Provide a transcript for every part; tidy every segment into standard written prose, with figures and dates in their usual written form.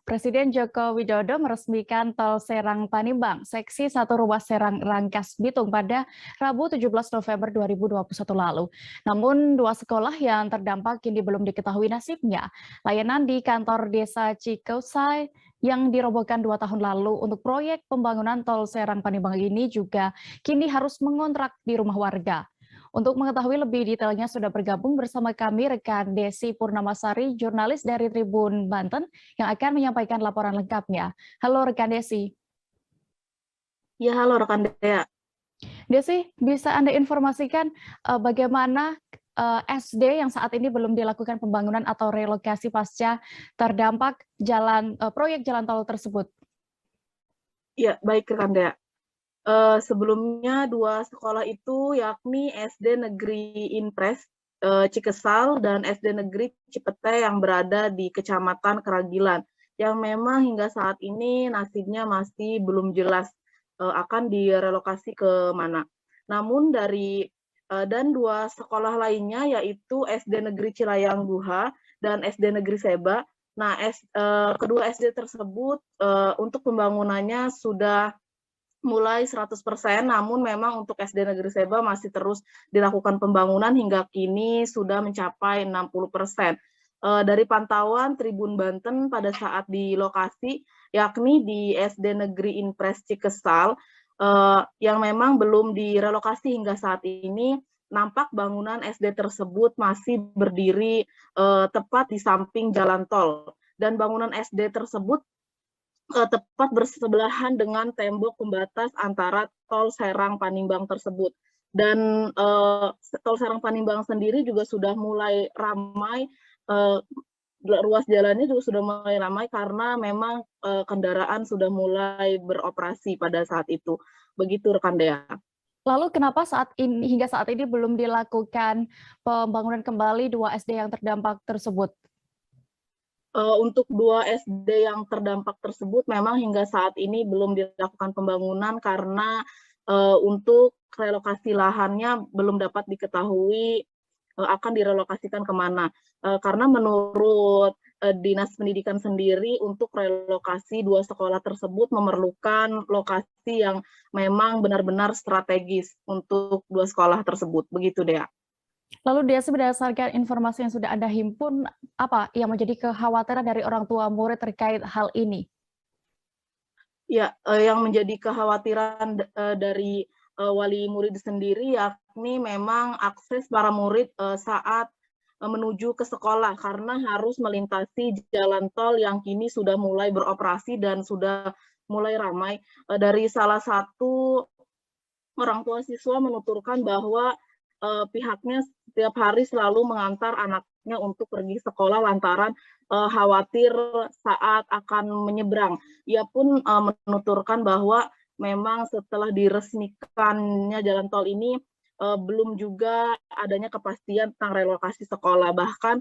Presiden Joko Widodo meresmikan Tol Serang Panimbang, Seksi 1 Ruas Serang Rangkas Bitung pada Rabu 17 November 2021 lalu. Namun, dua sekolah yang terdampak kini belum diketahui nasibnya. Layanan di kantor desa Cikosai yang dirobohkan 2 tahun lalu untuk proyek pembangunan Tol Serang Panimbang ini juga kini harus mengontrak di rumah warga. Untuk mengetahui lebih detailnya sudah bergabung bersama kami rekan Desi Purnamasari, jurnalis dari Tribun Banten yang akan menyampaikan laporan lengkapnya. Halo rekan Desi. Ya, halo rekan Dea. Desi, bisa Anda informasikan bagaimana SD yang saat ini belum dilakukan pembangunan atau relokasi pasca terdampak proyek jalan tol tersebut? Ya, baik rekan Dea. Sebelumnya dua sekolah itu yakni SD Negeri Impres Cikesal dan SD Negeri Cipete yang berada di Kecamatan Keragilan, yang memang hingga saat ini nasibnya masih belum jelas akan direlokasi ke mana. Namun dan dua sekolah lainnya yaitu SD Negeri Cilayang Duha dan SD Negeri Seba. Nah, kedua SD tersebut untuk pembangunannya sudah mulai 100%, namun memang untuk SD Negeri Seba masih terus dilakukan pembangunan hingga kini sudah mencapai 60%. Dari pantauan Tribun Banten pada saat di lokasi, yakni di SD Negeri Impres Cikesal, yang memang belum direlokasi hingga saat ini, nampak bangunan SD tersebut masih berdiri tepat di samping jalan tol. Dan bangunan SD tersebut tepat bersebelahan dengan tembok pembatas antara tol Serang Panimbang tersebut. Dan tol Serang Panimbang sendiri juga sudah mulai ramai, ruas jalannya juga sudah mulai ramai karena memang kendaraan sudah mulai beroperasi pada saat itu. Begitu rekan Dea. Lalu kenapa hingga saat ini belum dilakukan pembangunan kembali dua SD yang terdampak tersebut? Untuk dua SD yang terdampak tersebut memang hingga saat ini belum dilakukan pembangunan karena untuk relokasi lahannya belum dapat diketahui akan direlokasikan kemana. Karena menurut Dinas Pendidikan sendiri untuk relokasi dua sekolah tersebut memerlukan lokasi yang memang benar-benar strategis untuk dua sekolah tersebut. Begitu, Dea. Lalu Desi, berdasarkan informasi yang sudah Anda himpun, apa yang menjadi kekhawatiran dari orang tua murid terkait hal ini? Ya, yang menjadi kekhawatiran dari wali murid sendiri yakni memang akses para murid saat menuju ke sekolah karena harus melintasi jalan tol yang kini sudah mulai beroperasi dan sudah mulai ramai. Dari salah satu orang tua siswa menuturkan bahwa pihaknya setiap hari selalu mengantar anaknya untuk pergi sekolah lantaran khawatir saat akan menyeberang. Ia pun menuturkan bahwa memang setelah diresmikannya jalan tol ini belum juga adanya kepastian tentang relokasi sekolah. Bahkan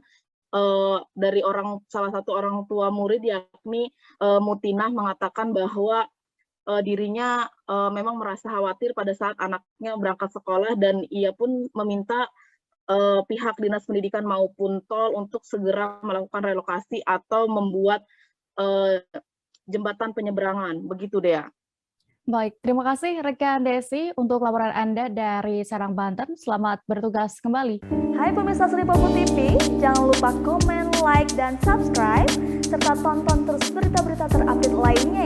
dari salah satu orang tua murid yakni Mutinah mengatakan bahwa dirinya memang merasa khawatir pada saat anaknya berangkat sekolah dan ia pun meminta pihak Dinas Pendidikan maupun tol untuk segera melakukan relokasi atau membuat jembatan penyeberangan. Begitu, Dea. Baik, terima kasih rekan Desi untuk laporan Anda dari Serang, Banten. Selamat bertugas kembali. Hai pemirsa Sri Popo TV, jangan lupa komen, like, dan subscribe, serta tonton terus berita-berita terupdate lainnya